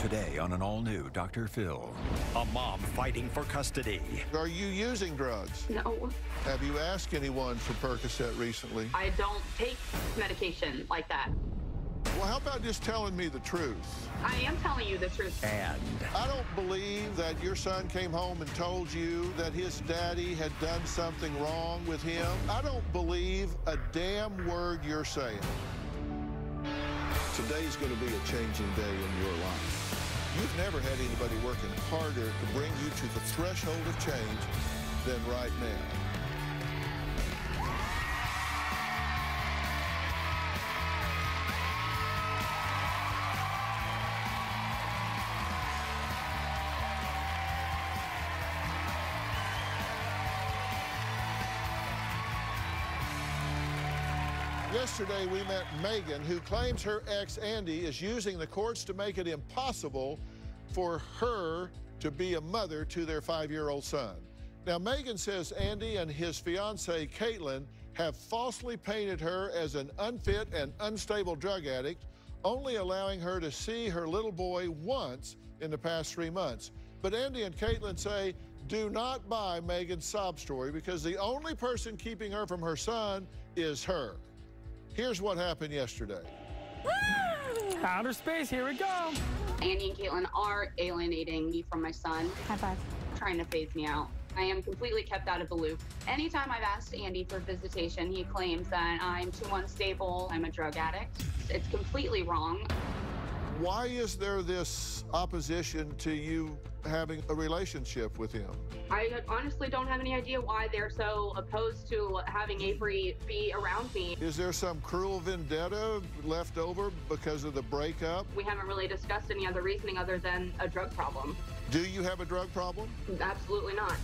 Today on an all-new Dr. Phil. A mom fighting for custody. Are you using drugs? No. Have you asked anyone for Percocet recently? I don't take medication like that. Well, how about just telling me the truth? I am telling you the truth. And I don't believe that your son came home and told you that his daddy had done something wrong with him. I don't believe a damn word you're saying. Today's going to be a changing day in your life. You've never had anybody working harder to bring you to the threshold of change than right now. Yesterday, we met Megan, who claims her ex, Andy, is using the courts to make it impossible for her to be a mother to their 5-year-old son. Now, Megan says Andy and his fiancée, Caitlin, have falsely painted her as an unfit and unstable drug addict, only allowing her to see her little boy once in the past 3 months. But Andy and Caitlin say, do not buy Megan's sob story because the only person keeping her from her son is her. Here's what happened yesterday. Outer space, here we go. Andy and Caitlin are alienating me from my son. High five. Trying to phase me out. I am completely kept out of the loop. Anytime I've asked Andy for visitation, he claims that I'm too unstable, I'm a drug addict. It's completely wrong. Why is there this opposition to you having a relationship with him? I honestly don't have any idea why they're so opposed to having Avery be around me. Is there some cruel vendetta left over because of the breakup? We haven't really discussed any other reasoning other than a drug problem. Do you have a drug problem? Absolutely not.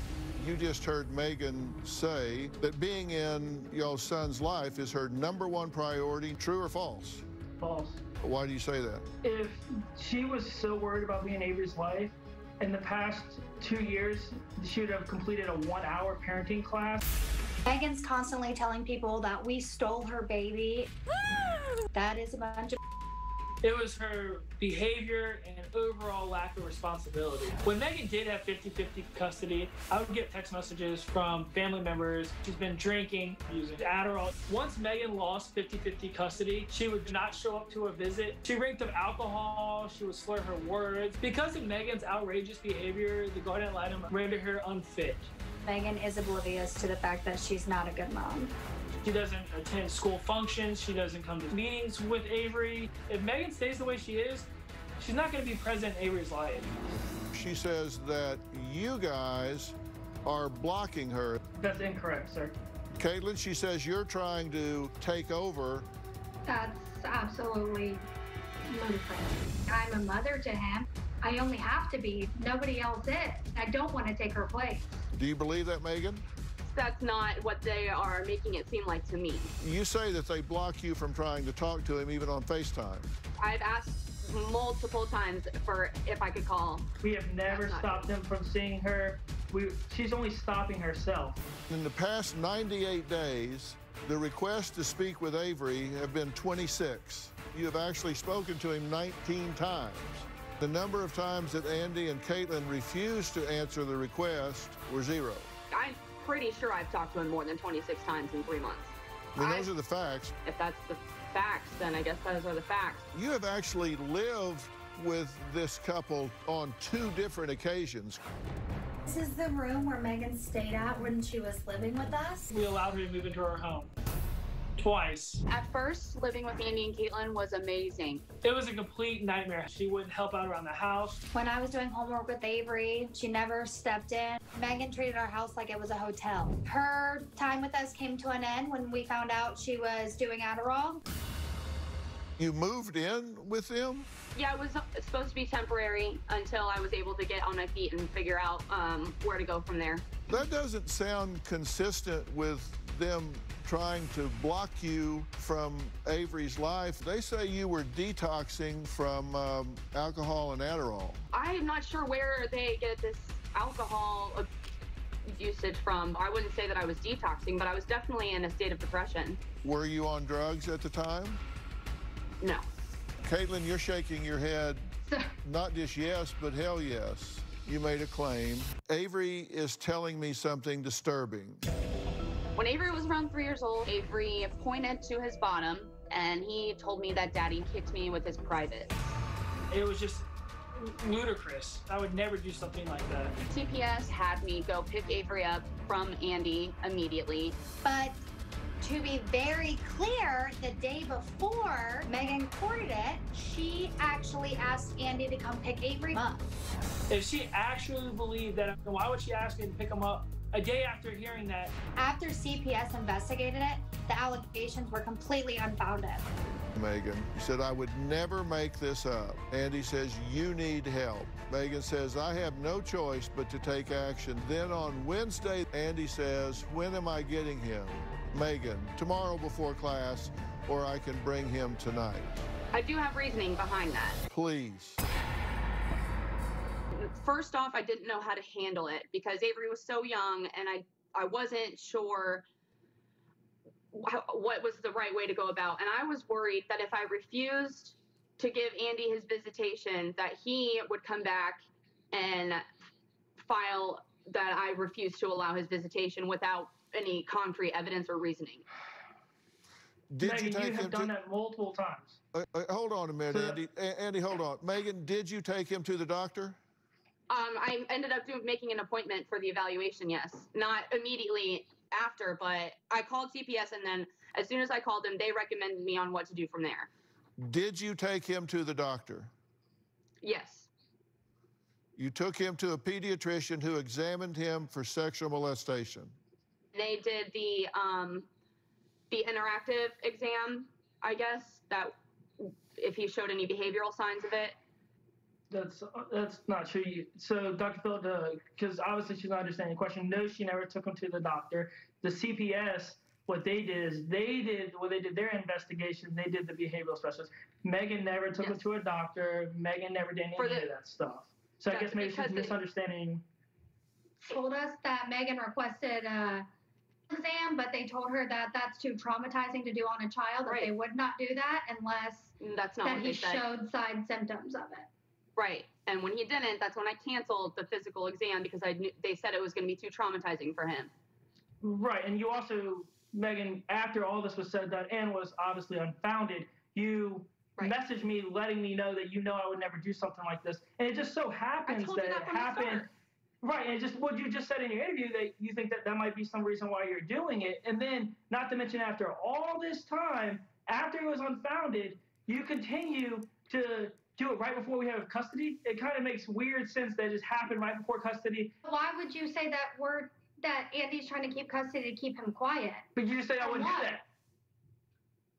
You just heard Megan say that being in your son's life is her #1 priority. True or false? False. Why do you say that? If she was so worried about being Avery's wife, in the past 2 years, she would have completed a 1-hour parenting class. Megan's constantly telling people that we stole her baby. That is a bunch of It was her behavior and overall lack of responsibility. When Megan did have 50-50 custody, I would get text messages from family members. She's been drinking, using Adderall. Once Megan lost 50-50 custody, she would not show up to a visit. She reeked of alcohol. She would slur her words. Because of Megan's outrageous behavior, the guardian ad litem rendered her unfit. Megan is oblivious to the fact that she's not a good mom. She doesn't attend school functions. She doesn't come to meetings with Avery. If Megan stays the way she is, she's not going to be present in Avery's life. She says that you guys are blocking her. That's incorrect, sir. Caitlin, she says you're trying to take over. That's absolutely ludicrous. I'm a mother to him. I only have to be. Nobody else is. I don't want to take her place. Do you believe that, Megan? That's not what they are making it seem like to me. You say that they block you from trying to talk to him even on FaceTime. I've asked multiple times for if I could call. We have never stopped them from seeing her. She's only stopping herself. In the past 98 days, the requests to speak with Avery have been 26. You have actually spoken to him 19 times. The number of times that Andy and Caitlin refused to answer the request were 0. I'm pretty sure I've talked to him more than 26 times in 3 months. I mean, those are the facts. If that's the facts, then I guess those are the facts. You have actually lived with this couple on 2 different occasions. This is the room where Megan stayed at when she was living with us. We allowed her to move into our home. Twice. At first, living with Andy and Caitlin was amazing. It was a complete nightmare. She wouldn't help out around the house. When I was doing homework with Avery, she never stepped in. Megan treated our house like it was a hotel. Her time with us came to an end when we found out she was doing Adderall. You moved in with them? Yeah, it was supposed to be temporary until I was able to get on my feet and figure out where to go from there. That doesn't sound consistent with them trying to block you from Avery's life. They say you were detoxing from alcohol and Adderall. I'm not sure where they get this alcohol usage from. I wouldn't say that I was detoxing, but I was definitely in a state of depression. Were you on drugs at the time? No. Caitlin, you're shaking your head. Not just yes, but hell yes. You made a claim. Avery is telling me something disturbing. When Avery was around 3 years old, Avery pointed to his bottom, and he told me that Daddy kicked me with his privates. It was just ludicrous. I would never do something like that. CPS had me go pick Avery up from Andy immediately. But to be very clear, the day before Megan courted it, she actually asked Andy to come pick Avery up. If she actually believed that, why would she ask me to pick him up a day after hearing that? After CPS investigated it, the allegations were completely unfounded. Megan, you said, I would never make this up. Andy says, you need help. Megan says, I have no choice but to take action. Then on Wednesday, Andy says, when am I getting him? Megan, tomorrow before class, or I can bring him tonight. I do have reasoning behind that. Please. First off, I didn't know how to handle it because Avery was so young, and I wasn't sure what was the right way to go about. And I was worried that if I refused to give Andy his visitation, that he would come back and file that I refused to allow his visitation without any concrete evidence or reasoning. Megan, you have done that multiple times. Hold on a minute, Andy. Andy, hold on. Megan, did you take him to the doctor? I ended up making an appointment for the evaluation, yes. Not immediately after, but I called CPS, and then as soon as I called them, they recommended me on what to do from there. Did you take him to the doctor? Yes. You took him to a pediatrician who examined him for sexual molestation. They did the interactive exam, I guess, that if he showed any behavioral signs of it. That's not true. So Dr. Phil, because obviously she's not understanding the question. No, she never took him to the doctor. The CPS, what they did is they did their investigation. They did the behavioral specialist. Megan never took him to a doctor. Megan never did any of that stuff. So I guess maybe she's misunderstanding. Told us that Megan requested exam, but they told her that that's too traumatizing to do on a child, that they would not do that unless he showed signs, symptoms of it. Right. And when he didn't, that's when I canceled the physical exam because they said it was going to be too traumatizing for him. Right. And you also, Megan, after all this was said done and was obviously unfounded, you messaged me letting me know that I would never do something like this. And it just so happens that it happened. Right. And just what you just said in your interview, that you think that might be some reason why you're doing it. And then, not to mention, after all this time, after it was unfounded, you continue to do it right before we have custody. It kind of makes weird sense that it just happened right before custody. Why would you say that Andy's trying to keep custody to keep him quiet? But you just said I wouldn't do that.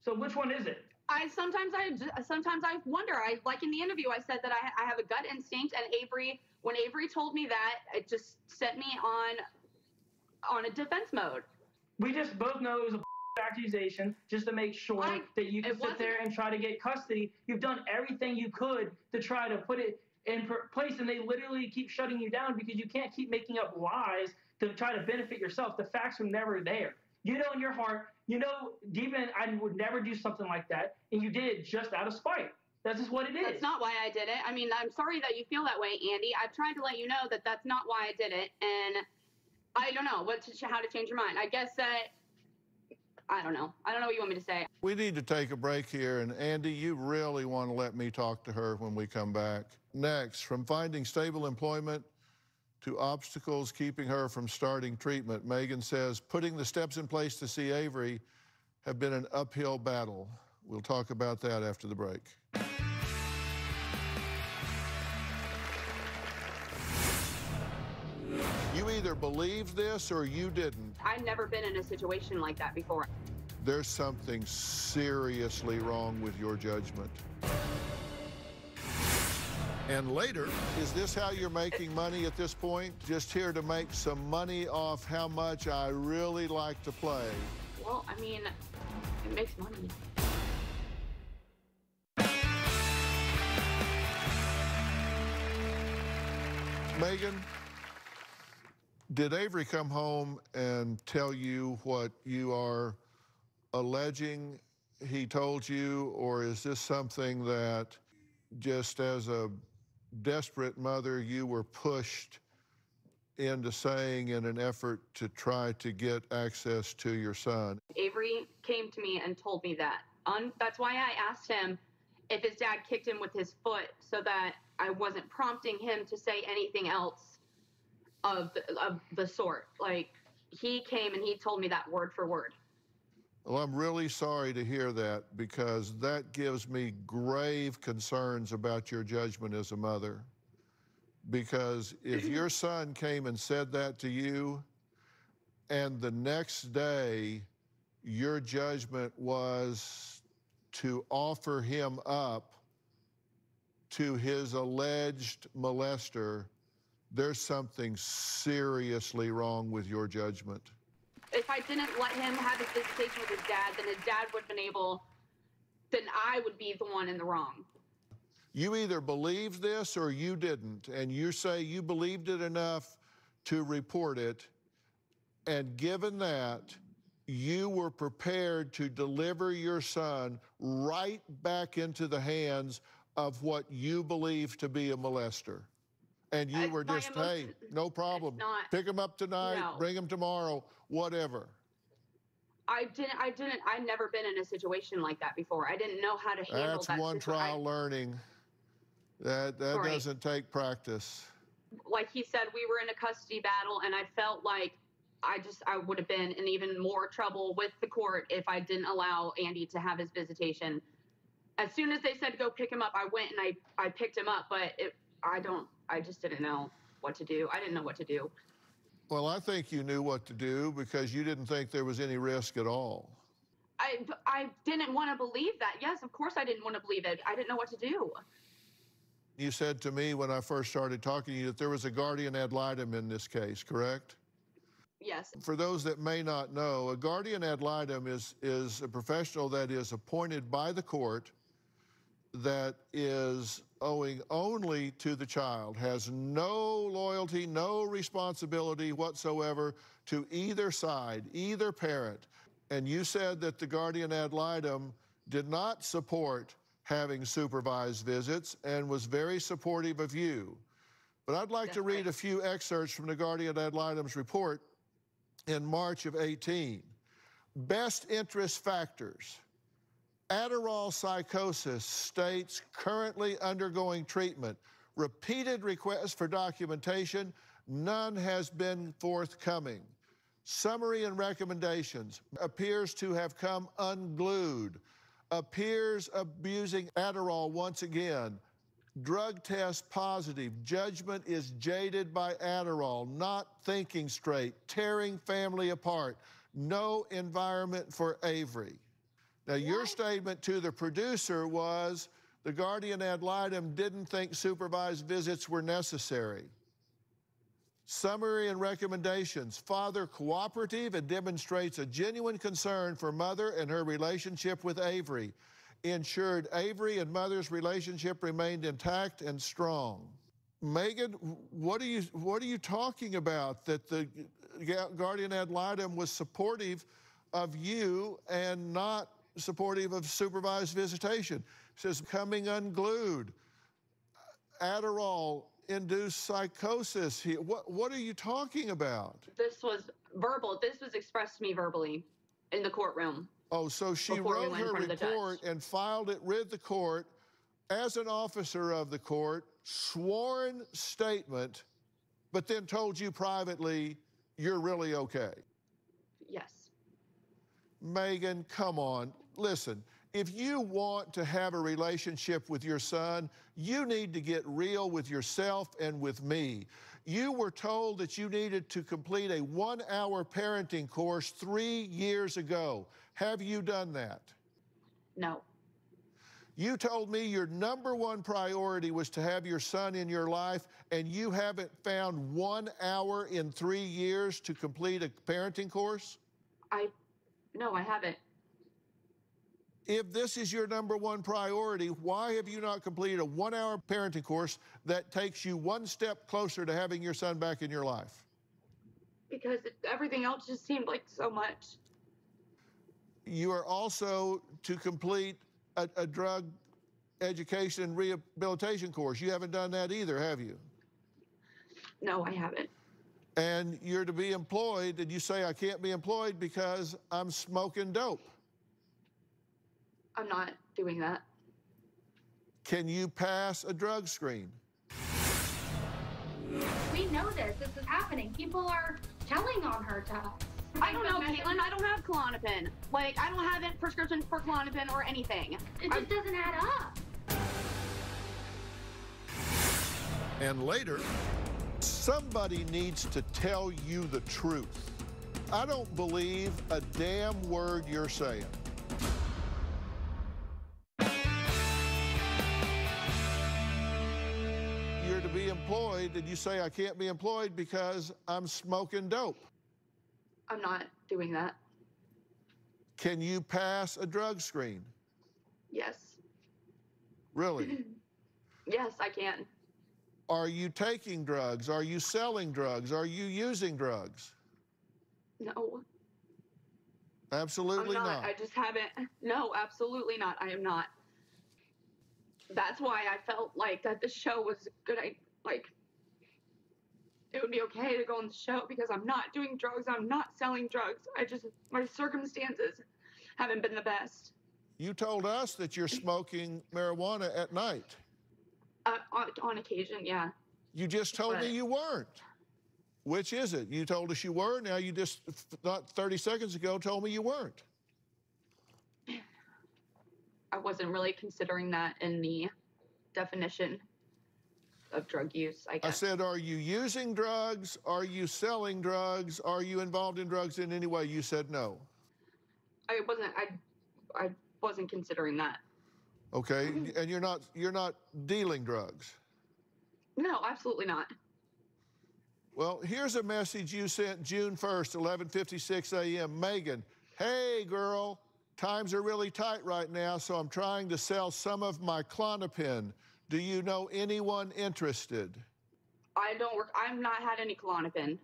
So which one is it? Sometimes I wonder. Like in the interview, I said that I have a gut instinct, and when Avery told me that, it just set me on a defense mode. We just both know it was a accusation just to make sure that you can sit there and try to get custody. You've done everything you could to try to put it in place, and they literally keep shutting you down because you can't keep making up lies to try to benefit yourself. The facts are never there. You know in your heart, deep in, I would never do something like that, and you did it just out of spite. That's just what it is. That's not why I did it. I mean, I'm sorry that you feel that way, Andy. I've tried to let you know that that's not why I did it, and I don't know how to change your mind. I guess that I don't know. I don't know what you want me to say. We need to take a break here, and Andy, you really want to let me talk to her when we come back. Next, from finding stable employment to obstacles keeping her from starting treatment, Megan says putting the steps in place to see Avery have been an uphill battle. We'll talk about that after the break. You either believed this or you didn't. I've never been in a situation like that before. There's something seriously wrong with your judgment. And later, is this how you're making money at this point? Just here to make some money off how much I really like to play? Well, I mean, it makes money. Megan, did Avery come home and tell you what you are alleging he told you, or is this something that just as a desperate mother, you were pushed into saying in an effort to try to get access to your son. Avery came to me and told me that. That's why I asked him if his dad kicked him with his foot, so that I wasn't prompting him to say anything else of the sort. Like, he came and he told me that word for word. Well, I'm really sorry to hear that, because that gives me grave concerns about your judgment as a mother. Because if your son came and said that to you, and the next day your judgment was to offer him up to his alleged molester, there's something seriously wrong with your judgment. If I didn't let him have his visitation with his dad, then his dad would have been able, then I would be the one in the wrong. You either believed this or you didn't, and you say you believed it enough to report it, and given that, you were prepared to deliver your son right back into the hands of what you believe to be a molester. And you were just, hey, no problem. Pick him up tonight, bring him tomorrow, whatever. I've never been in a situation like that before. I didn't know how to handle that. That's one trial learning. That doesn't take practice. Like he said, we were in a custody battle, and I felt like I would have been in even more trouble with the court if I didn't allow Andy to have his visitation. As soon as they said go pick him up, I went and I picked him up, but I just didn't know what to do. I didn't know what to do. Well, I think you knew what to do, because you didn't think there was any risk at all. I didn't want to believe that. Yes, of course I didn't want to believe it. I didn't know what to do. You said to me when I first started talking to you that there was a guardian ad litem in this case, correct? Yes. For those that may not know, a guardian ad litem is a professional that is appointed by the court that is owing only to the child, has no loyalty, no responsibility whatsoever to either side, either parent. And you said that the guardian ad litem did not support having supervised visits and was very supportive of you. But I'd like to read a few excerpts from the guardian ad litem's report in March of 18. Best interest factors. Adderall psychosis states currently undergoing treatment. Repeated requests for documentation, none has been forthcoming. Summary and recommendations. Appears to have come unglued. Appears abusing Adderall once again. Drug test positive. Judgment is jaded by Adderall. Not thinking straight. Tearing family apart. No environment for Avery. Now, your statement to the producer was the guardian ad litem didn't think supervised visits were necessary. Summary and recommendations. Father cooperative and demonstrates a genuine concern for mother and her relationship with Avery. Ensured Avery and mother's relationship remained intact and strong. Megan, what are you talking about? That the guardian ad litem was supportive of you and not supportive of supervised visitation. It says coming unglued, Adderall induced psychosis. What are you talking about? This was verbal. This was expressed to me verbally in the courtroom. Oh, so she wrote her report and filed it with the court as an officer of the court, sworn statement, but then told you privately you're really okay. Yes. Megan, come on. Listen, if you want to have a relationship with your son, you need to get real with yourself and with me. You were told that you needed to complete a 1-hour parenting course 3 years ago. Have you done that? No. You told me your #1 priority was to have your son in your life, and you haven't found 1 hour in 3 years to complete a parenting course? No, I haven't. If this is your #1 priority, why have you not completed a 1-hour parenting course that takes you one step closer to having your son back in your life? Because everything else just seemed like so much. You are also to complete a drug education and rehabilitation course. You haven't done that either, have you? No, I haven't. And you're to be employed, and you say, I can't be employed because I'm smoking dope. I'm not doing that. Can you pass a drug screen? We know this. This is happening. People are telling on her to us. I don't know, Caitlin. I don't have Klonopin. Like, I don't have a prescription for Klonopin or anything. It just doesn't add up. And later, somebody needs to tell you the truth. I don't believe a damn word you're saying. You're to be employed, and you say, I can't be employed because I'm smoking dope. I'm not doing that. Can you pass a drug screen? Yes. Really? Yes, I can. Are you taking drugs? Are you selling drugs? Are you using drugs? No. Absolutely I'm not. I just haven't. No, absolutely not. I am not. That's why I felt like that the show was good. Like, it would be okay to go on the show because I'm not doing drugs. I'm not selling drugs. My circumstances haven't been the best. You told us that you're smoking marijuana at night. On occasion, yeah. You just told me you weren't. Which is it? You told us you were. Now you just, not 30 seconds ago, told me you weren't. I wasn't really considering that in the definition of drug use, I guess. I said, are you using drugs? Are you selling drugs? Are you involved in drugs in any way? You said no. I wasn't considering that. Okay, and you're not dealing drugs? No, absolutely not. Well, here's a message you sent June 1st, 11:56 a.m. Megan, hey girl, times are really tight right now, so I'm trying to sell some of my Klonopin. Do you know anyone interested? I've not had any Klonopin.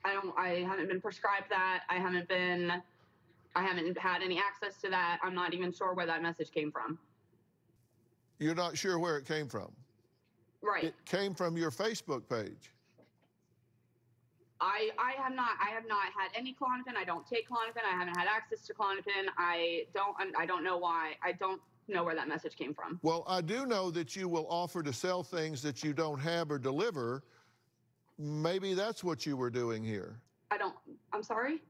I haven't been prescribed that. I haven't had any access to that. I'm not even sure where that message came from. You're not sure where it came from? Right. It came from your Facebook page. I have not had any Klonopin. I don't take Klonopin. I haven't had access to Klonopin. I don't know why. I don't know where that message came from. Well, I do know that you will offer to sell things that you don't have or deliver. Maybe that's what you were doing here. I'm sorry?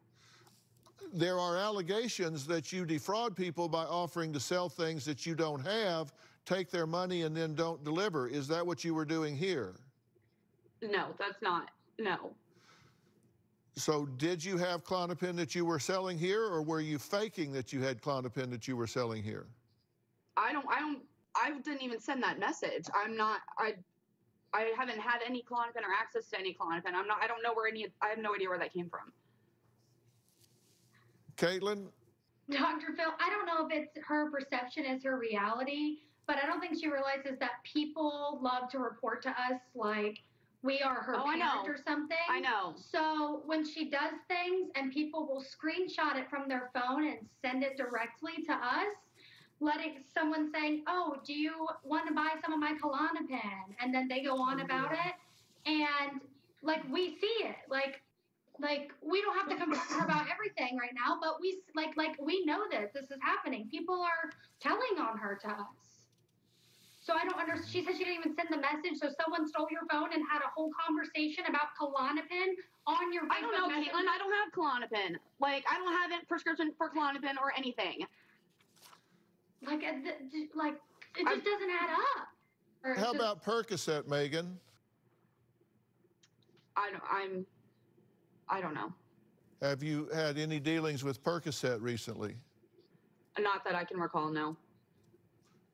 There are allegations that you defraud people by offering to sell things that you don't have, take their money, and then don't deliver. Is that what you were doing here? No, that's not. No. So did you have Klonopin that you were selling here, or were you faking that you had Klonopin that you were selling here? I didn't even send that message. I haven't had any Klonopin or access to any Klonopin. I don't know I have no idea where that came from. Caitlin? Dr. Phil, I don't know if it's her perception is her reality, but I don't think she realizes that people love to report to us like we are her parent or something. I know. So when she does things and people will screenshot it from their phone and send it directly to us, letting someone saying, oh, do you want to buy some of my Klonopin? And then they go on about it. And like, we see it. Like we don't have to confront her about everything right now, but we know this is happening. People are telling on her to us. So I don't understand. She said she didn't even send the message. So someone stole your phone and had a whole conversation about Klonopin on your Facebook. I don't know, Caitlin. I don't have Klonopin. Like, I don't have a prescription for Klonopin or anything. Like it just doesn't add up. How about Percocet, Megan? I don't know. Have you had any dealings with Percocet recently? Not that I can recall, no.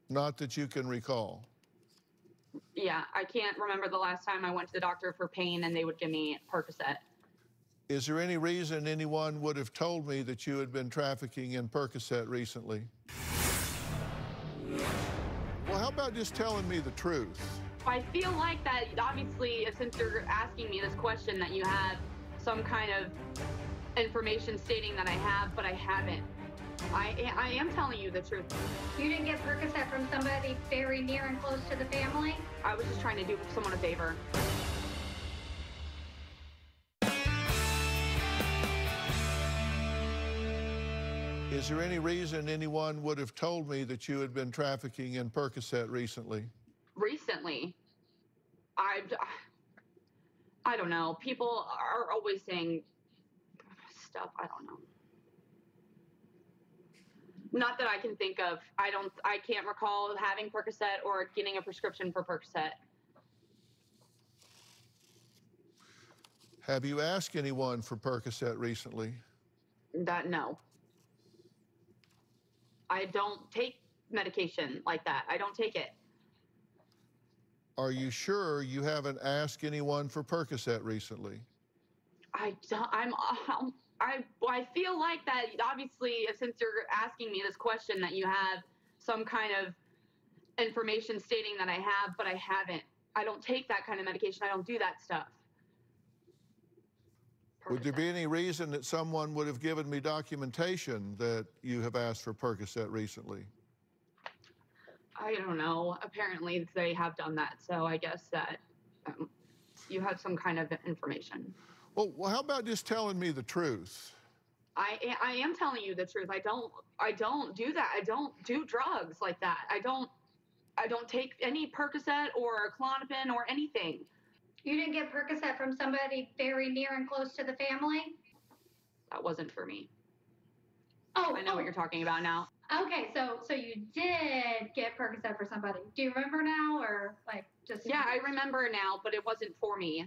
Not that you can recall? Yeah, I can't remember the last time I went to the doctor for pain and they would give me Percocet. Is there any reason anyone would have told me that you had been trafficking in Percocet recently? Well, how about just telling me the truth? I feel like that, obviously, since you're asking me this question, that you have some kind of information stating that I have, but I haven't. I am telling you the truth. You didn't get Percocet from somebody very near and close to the family? I was just trying to do someone a favor. Is there any reason anyone would have told me that you had been trafficking in Percocet recently? Recently? I don't know. People are always saying stuff. I don't know. Not that I can think of. I can't recall having Percocet or getting a prescription for Percocet. Have you asked anyone for Percocet recently? No. I don't take medication like that. I don't take it. Are you sure you haven't asked anyone for Percocet recently? I feel like that, obviously, since you're asking me this question, that you have some kind of information stating that I have, but I haven't. I don't take that kind of medication. I don't do that stuff. Would there be any reason that someone would have given me documentation that you have asked for Percocet recently? I don't know. Apparently, they have done that, so I guess that you have some kind of information. Well, how about just telling me the truth? I am telling you the truth. I don't do that. I don't do drugs like that. I don't take any Percocet or Klonopin or anything. You didn't get Percocet from somebody very near and close to the family? That wasn't for me. Oh, I know what you're talking about now. Okay, so you did get Percocet for somebody. Do you remember now, or like just? Yeah, I remember now, but it wasn't for me.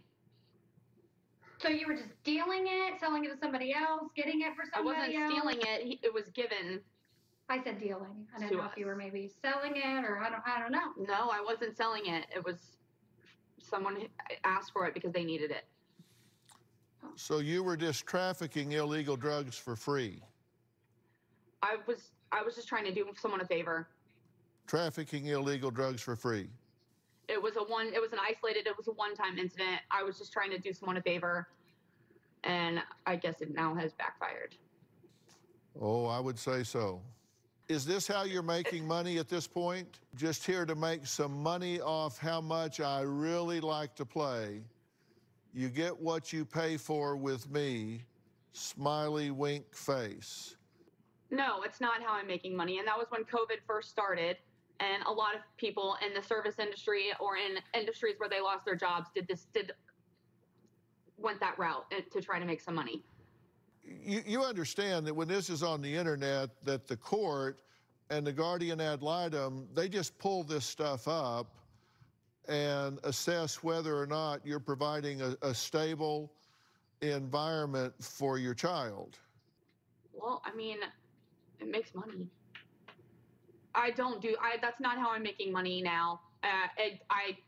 So you were just dealing it, selling it to somebody else, getting it for somebody else? I wasn't stealing it. It was given. I said dealing. I didn't know if you were maybe selling it, or I don't know. No, I wasn't selling it. It was someone asked for it because they needed it. So you were just trafficking illegal drugs for free? I was just trying to do someone a favor. Trafficking illegal drugs for free? It was a one-time incident. I was just trying to do someone a favor, and I guess it now has backfired. Oh, I would say so. Is this how you're making money at this point? Just here to make some money off how much I really like to play. You get what you pay for with me, smiley wink face. No, it's not how I'm making money. And that was when COVID first started. And a lot of people in the service industry or in industries where they lost their jobs went that route to try to make some money. You understand that when this is on the internet, that the court and the guardian ad litem, they just pull this stuff up and assess whether or not you're providing a stable environment for your child. Well, I mean, it makes money. That's not how I'm making money now. I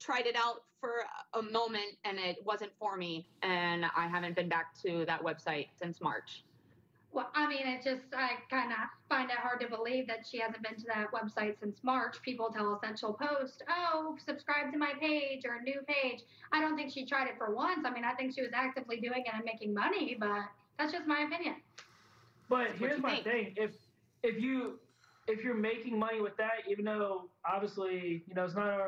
tried it out for a moment and it wasn't for me, and I haven't been back to that website since March. Well, I mean, I kind of find it hard to believe that she hasn't been to that website since March. People tell us that she'll post, oh, subscribe to my page or a new page. I don't think she tried it for once. I mean, I think she was actively doing it and making money, but that's just my opinion. But here's my thing. If you're making money with that, even though obviously, it's not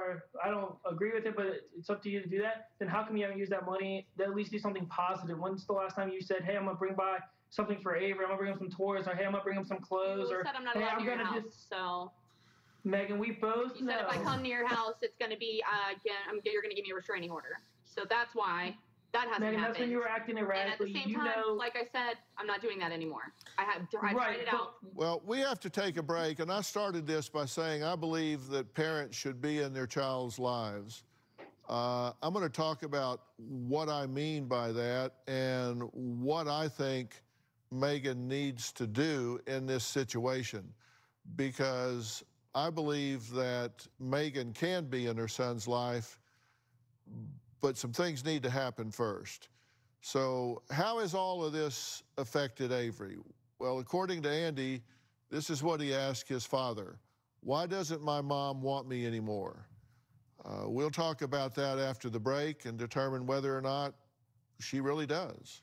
I don't agree with it, but it's up to you to do that, then how come you haven't used that money to at least do something positive? When's the last time you said, hey, I'm going to bring by something for Avery, I'm going to bring him some toys, or hey, I'm going to bring him some clothes, or said I'm not hey, allowed I'm near going your to house, so. Megan, we both You said if I come to your house, it's going to be, you're going to give me a restraining order. So that's why. That hasn't Megan, happened. That's when you were acting erratically. And at the same time, like I said, I'm not doing that anymore. I tried it out. Well, we have to take a break, and I started this by saying I believe that parents should be in their child's lives. I'm going to talk about what I mean by that and what I think Megan needs to do in this situation, because I believe that Megan can be in her son's life, but some things need to happen first. So how has all of this affected Avery? Well, according to Andy, this is what he asked his father. Why doesn't my mom want me anymore? We'll talk about that after the break and determine whether or not she really does.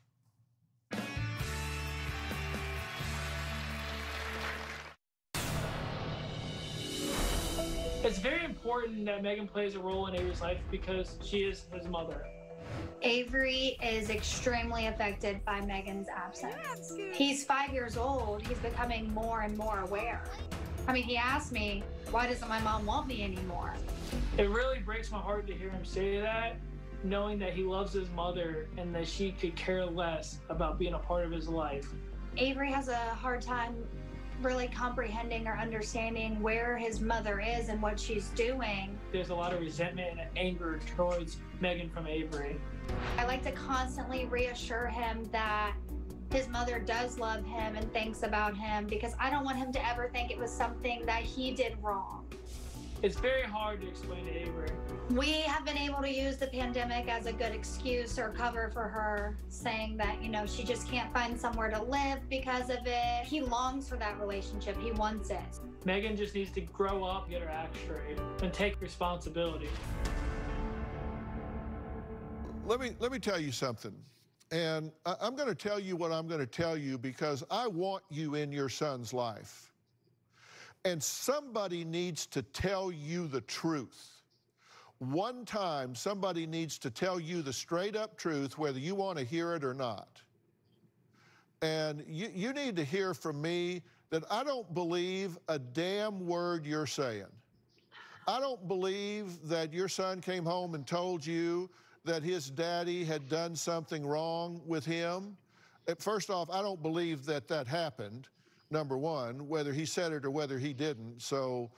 It's very important that Megan plays a role in Avery's life because she is his mother. Avery is extremely affected by Megan's absence. He's 5 years old. He's becoming more and more aware. I mean, he asked me, why doesn't my mom want me anymore? It really breaks my heart to hear him say that, knowing that he loves his mother and that she could care less about being a part of his life. Avery has a hard time really comprehending or understanding where his mother is and what she's doing. There's a lot of resentment and anger towards Megan from Avery. I like to constantly reassure him that his mother does love him and thinks about him, because I don't want him to ever think it was something that he did wrong. It's very hard to explain to Avery. We have been able to use the pandemic as a good excuse or cover for her, saying that, you know, she just can't find somewhere to live because of it. He longs for that relationship. He wants it. Megan just needs to grow up, get her act straight, and take responsibility. Let me tell you something. And I'm going to tell you what I'm going to tell you because I want you in your son's life. And somebody needs to tell you the truth. One time, somebody needs to tell you the straight up truth, whether you want to hear it or not. And you need to hear from me that I don't believe a damn word you're saying. I don't believe that your son came home and told you that his daddy had done something wrong with him. First off, I don't believe that that happened, number one, whether he said it or whether he didn't. So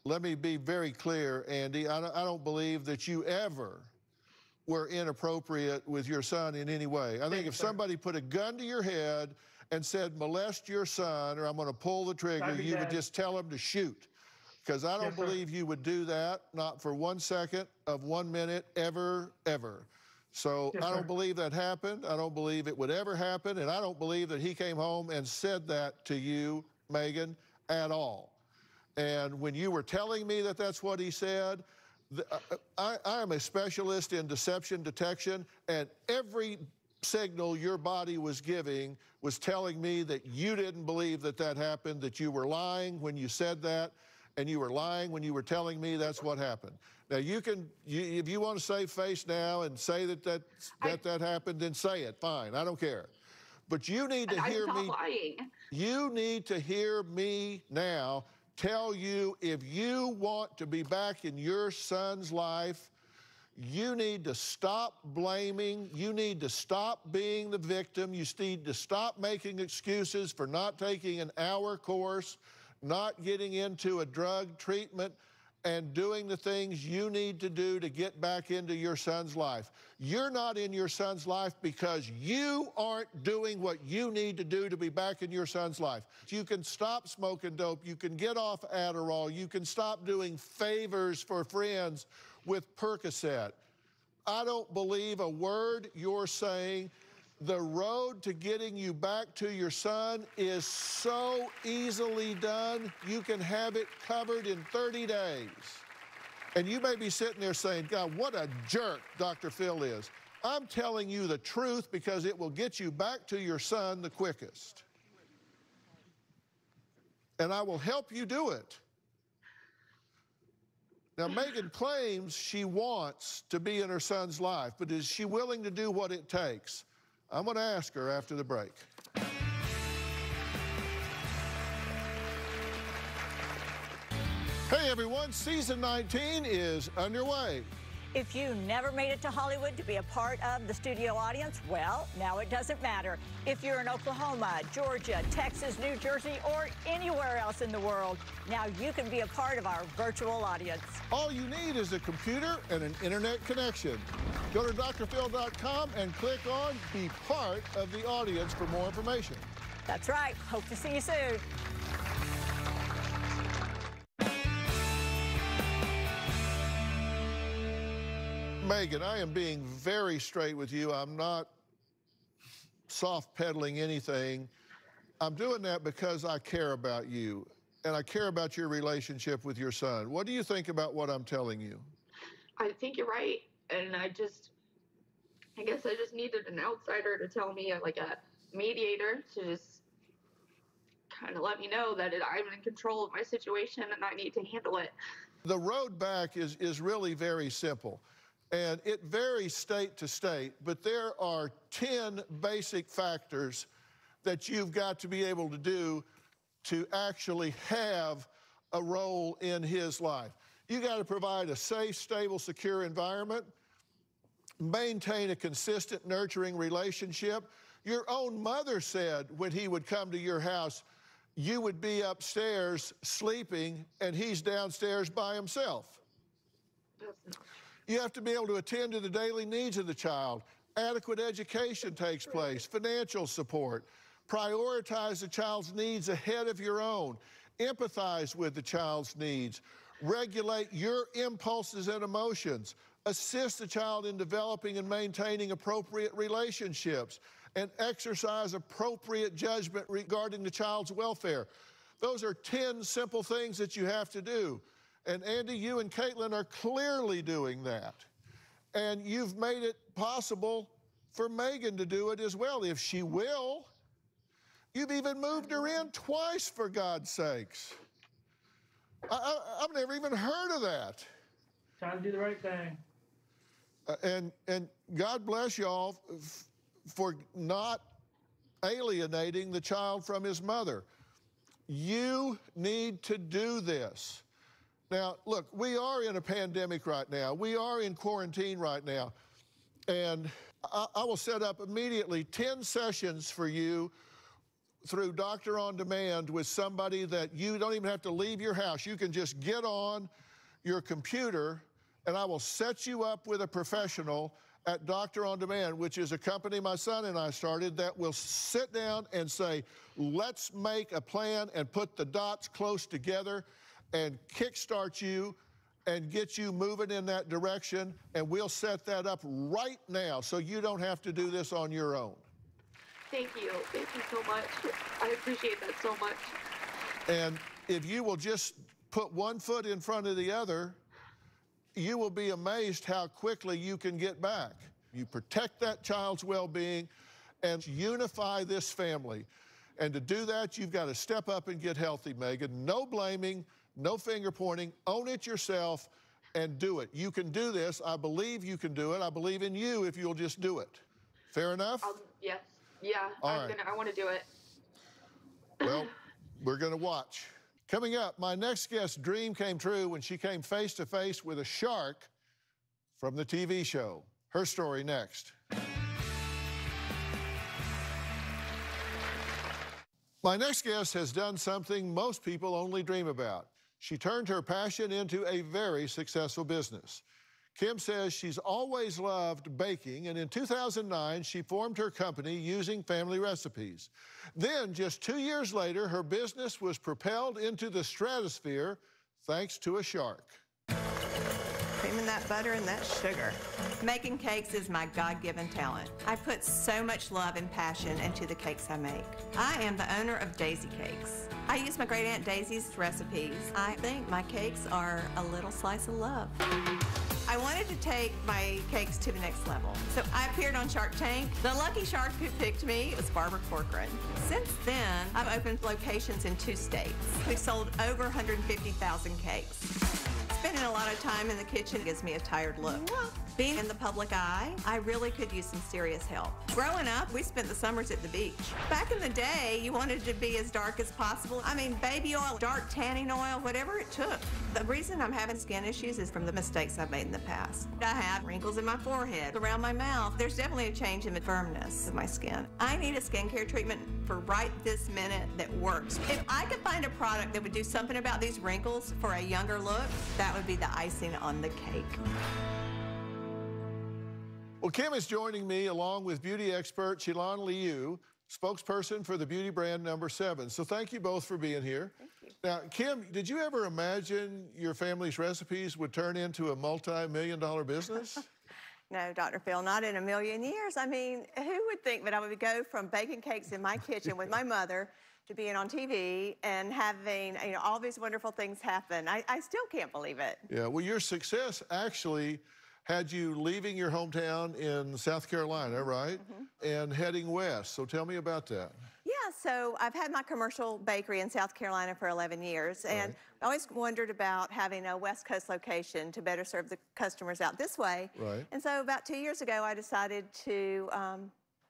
let me be very clear, Andy. I don't believe that you ever were inappropriate with your son in any way. I think if somebody put a gun to your head and said, molest your son, or I'm going to pull the trigger, you would just tell him to shoot. Because I don't believe you would do that, not for 1 second of 1 minute, ever, ever. So I don't believe that happened. I don't believe it would ever happen. And I don't believe that he came home and said that to you, Megan, at all. And when you were telling me that that's what he said, I am a specialist in deception detection, and every signal your body was giving was telling me that you didn't believe that that happened, that you were lying when you said that, and you were lying when you were telling me that's what happened. Now, if you want to save face now and say that happened, then say it, fine, I don't care. But you need to hear me. Lying. You need to hear me now tell you, if you want to be back in your son's life, you need to stop blaming. You need to stop being the victim. You need to stop making excuses for not taking an hour course, not getting into a drug treatment, and doing the things you need to do to get back into your son's life. You're not in your son's life because you aren't doing what you need to do to be back in your son's life. You can stop smoking dope. You can get off Adderall. You can stop doing favors for friends with Percocet. I don't believe a word you're saying. The road to getting you back to your son is so easily done. You can have it covered in 30 days. And you may be sitting there saying, God, what a jerk Dr. Phil is. I'm telling you the truth because it will get you back to your son the quickest. And I will help you do it. Now, Megan claims she wants to be in her son's life, but is she willing to do what it takes? I'm going to ask her after the break. Hey, everyone, season 19 is underway. If you never made it to Hollywood to be a part of the studio audience, well, now it doesn't matter. If you're in Oklahoma, Georgia, Texas, New Jersey, or anywhere else in the world, now you can be a part of our virtual audience. All you need is a computer and an internet connection. Go to drphil.com and click on Be Part of the Audience for more information. That's right. Hope to see you soon. Megan, I am being very straight with you. I'm not soft pedaling anything. I'm doing that because I care about you, and I care about your relationship with your son. What do you think about what I'm telling you? I think you're right, and I guess I just needed an outsider to tell me, like a mediator, to just kind of let me know that I'm in control of my situation and I need to handle it. The road back is really very simple, and it varies state to state, but there are 10 basic factors that you've got to be able to do to actually have a role in his life. You got to provide a safe, stable, secure environment, maintain a consistent, nurturing relationship. Your own mother said when he would come to your house, you would be upstairs sleeping and he's downstairs by himself. You have to be able to attend to the daily needs of the child. Adequate education takes place, financial support. Prioritize the child's needs ahead of your own. Empathize with the child's needs. Regulate your impulses and emotions. Assist the child in developing and maintaining appropriate relationships, and exercise appropriate judgment regarding the child's welfare. Those are 10 simple things that you have to do. And Andy, you and Caitlin are clearly doing that. And you've made it possible for Megan to do it as well, if she will. You've even moved her in twice, for God's sakes. I've never even heard of that. Trying to do the right thing. And God bless y'all for not alienating the child from his mother. You need to do this. Now, look, we are in a pandemic right now. We are in quarantine right now. And I will set up immediately 10 sessions for you through Doctor on Demand with somebody that you don't even have to leave your house. You can just get on your computer and I will set you up with a professional at Doctor on Demand, which is a company my son and I started that will sit down and say, let's make a plan and put the dots close together and kickstart you and get you moving in that direction, and we'll set that up right now so you don't have to do this on your own. Thank you so much. I appreciate that so much. And if you will just put one foot in front of the other, you will be amazed how quickly you can get back. You protect that child's well-being and unify this family. And to do that, you've got to step up and get healthy, Megan. No blaming, no finger pointing. Own it yourself and do it. You can do this. I believe you can do it. I believe in you if you'll just do it. Fair enough? Yes. Yeah, I want to do it. Well, we're going to watch. Coming up, my next guest's dream came true when she came face to face with a shark from the TV show. Her story next. My next guest has done something most people only dream about. She turned her passion into a very successful business. Kim says she's always loved baking, and in 2009, she formed her company using family recipes. Then, just 2 years later, her business was propelled into the stratosphere thanks to a shark. Creaming that butter and that sugar. Making cakes is my God-given talent. I put so much love and passion into the cakes I make. I am the owner of Daisy Cakes. I use my great Aunt Daisy's recipes. I think my cakes are a little slice of love. I wanted to take my cakes to the next level. So I appeared on Shark Tank. The lucky shark who picked me was Barbara Corcoran. Since then, I've opened locations in 2 states. We've sold over 150,000 cakes. Spending a lot of time in the kitchen gives me a tired look. Being in the public eye, I really could use some serious help. Growing up, we spent the summers at the beach. Back in the day, you wanted to be as dark as possible. I mean, baby oil, dark tanning oil, whatever it took. The reason I'm having skin issues is from the mistakes I've made in the past. I have wrinkles in my forehead, around my mouth. There's definitely a change in the firmness of my skin. I need a skincare treatment for right this minute that works. If I could find a product that would do something about these wrinkles for a younger look, that would be the icing on the cake. Well, Kim is joining me along with beauty expert Shilan Liu, spokesperson for the beauty brand No. 7. So thank you both for being here. Thank you. Now, Kim, did you ever imagine your family's recipes would turn into a multi-million-dollar business? No, Dr. Phil, not in a million years. I mean, who would think that I would go from baking cakes in my kitchen with my mother to being on TV and having, you know, all these wonderful things happen? I still can't believe it. Yeah, well, your success actually had you leaving your hometown in South Carolina, right? And heading west. So tell me about that. Yeah, so I've had my commercial bakery in South Carolina for 11 years, and I always wondered about having a West Coast location to better serve the customers out this way. Right. And so about 2 years ago, I decided to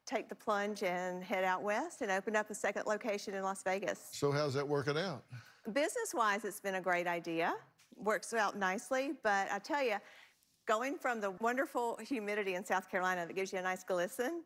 take the plunge and head out west and open up a second location in Las Vegas. So how's that working out? Business-wise, it's been a great idea. Works out nicely, but I tell you, going from the wonderful humidity in South Carolina that gives you a nice glisten,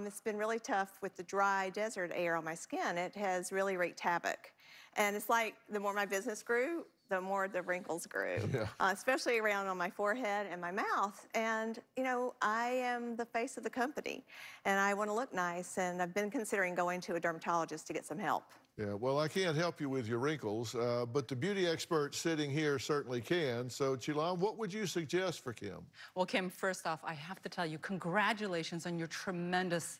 it's been really tough with the dry desert air on my skin. It has really wreaked havoc. And it's like the more my business grew, the more the wrinkles grew, especially around on my forehead and my mouth. And, you know, I am the face of the company, and I want to look nice, and I've been considering going to a dermatologist to get some help. Yeah, well, I can't help you with your wrinkles, but the beauty expert sitting here certainly can. So, Chilan, what would you suggest for Kim? Well, Kim, first off, I have to tell you, congratulations on your tremendous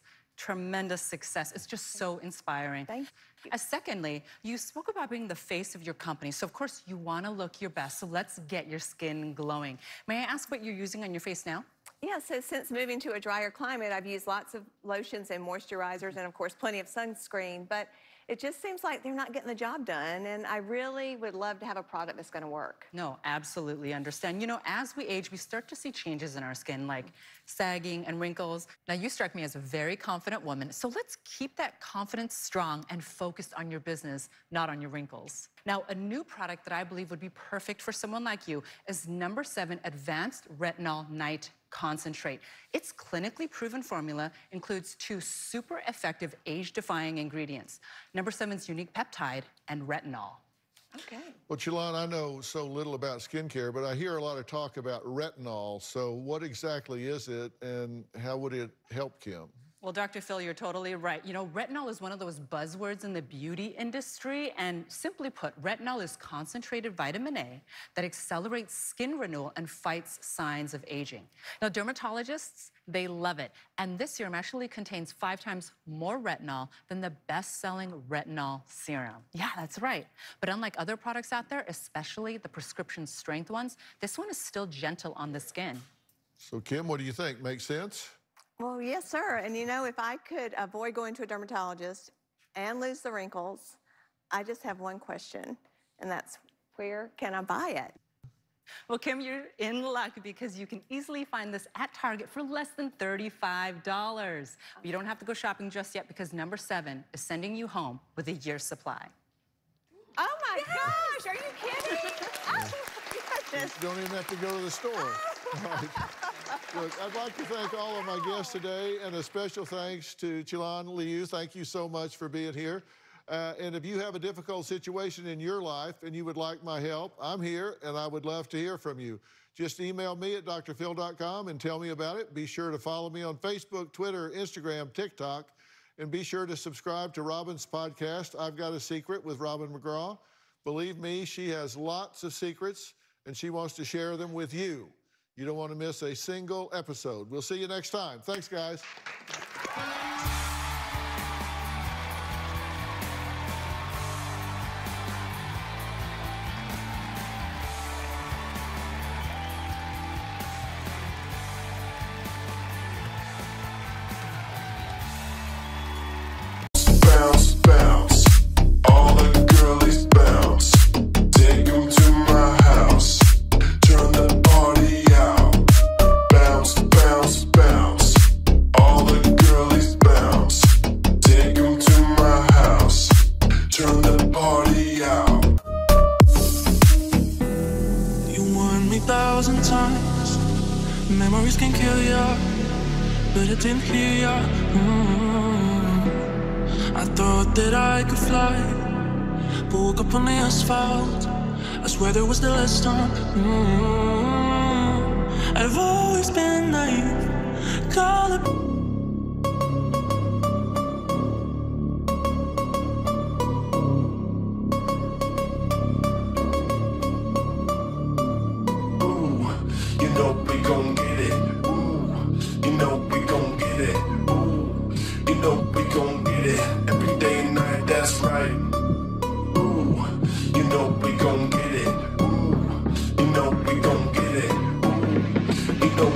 success. It's just so inspiring. Thank you. Secondly, you spoke about being the face of your company. So, of course, you want to look your best. So let's get your skin glowing. May I ask what you're using on your face now? Yeah, so since moving to a drier climate, I've used lots of lotions and moisturizers and, of course, plenty of sunscreen. But it just seems like they're not getting the job done, and I really would love to have a product that's going to work. No, absolutely understand. You know, as we age, we start to see changes in our skin, like sagging and wrinkles. Now, you strike me as a very confident woman, so let's keep that confidence strong and focused on your business, not on your wrinkles. Now, a new product that I believe would be perfect for someone like you is No. 7 Advanced Retinol Night Concentrate. Its clinically proven formula includes 2 super effective age-defying ingredients, No. 7's unique peptide and retinol. Okay. Well, Chilan, I know so little about skincare, but I hear a lot of talk about retinol. So what exactly is it, and how would it help Kim? Well, Dr. Phil, you're totally right. You know, retinol is one of those buzzwords in the beauty industry, and simply put, retinol is concentrated vitamin A that accelerates skin renewal and fights signs of aging. Now, dermatologists, they love it, and this serum actually contains 5 times more retinol than the best-selling retinol serum. Yeah, that's right. But unlike other products out there, especially the prescription strength ones, this one is still gentle on the skin. So, Kim, what do you think? Makes sense? Well, yes, sir. And you know, if I could avoid going to a dermatologist and lose the wrinkles, I just have one question, and that's, where can I buy it? Well, Kim, you're in luck because you can easily find this at Target for less than $35. But you don't have to go shopping just yet because No. 7 is sending you home with a year's supply. Oh, my gosh! Are you kidding? Oh, my goodness. You don't even have to go to the store. Right. Look, I'd like to thank all of my guests today, and a special thanks to Chilan Liu. Thank you so much for being here. And if you have a difficult situation in your life and you would like my help, I'm here, and I would love to hear from you. Just email me at drphil.com and tell me about it. Be sure to follow me on Facebook, Twitter, Instagram, TikTok, and be sure to subscribe to Robin's podcast, I've Got a Secret with Robin McGraw. Believe me, she has lots of secrets, and she wants to share them with you. You don't want to miss a single episode. We'll see you next time. Thanks, guys. Bounce, bounce, all the girlies bounce. Take 'em to my house, turn the party out. Bounce, bounce, bounce, all the girlies bounce. Take 'em to my house, turn the party out. You won me 1,000 times, memories can kill ya, but it didn't hear ya. I thought that I could fly, but woke up on the asphalt. I swear there was the last time. I've always been naive, call it. Ooh, you know we gon' get it. Ooh, you know we gon' get it. Ooh, you know we gon' get it. Every day and night, that's right. Ooh, you know we gon' get it. Ooh, you know we gon' get it. Ooh, you know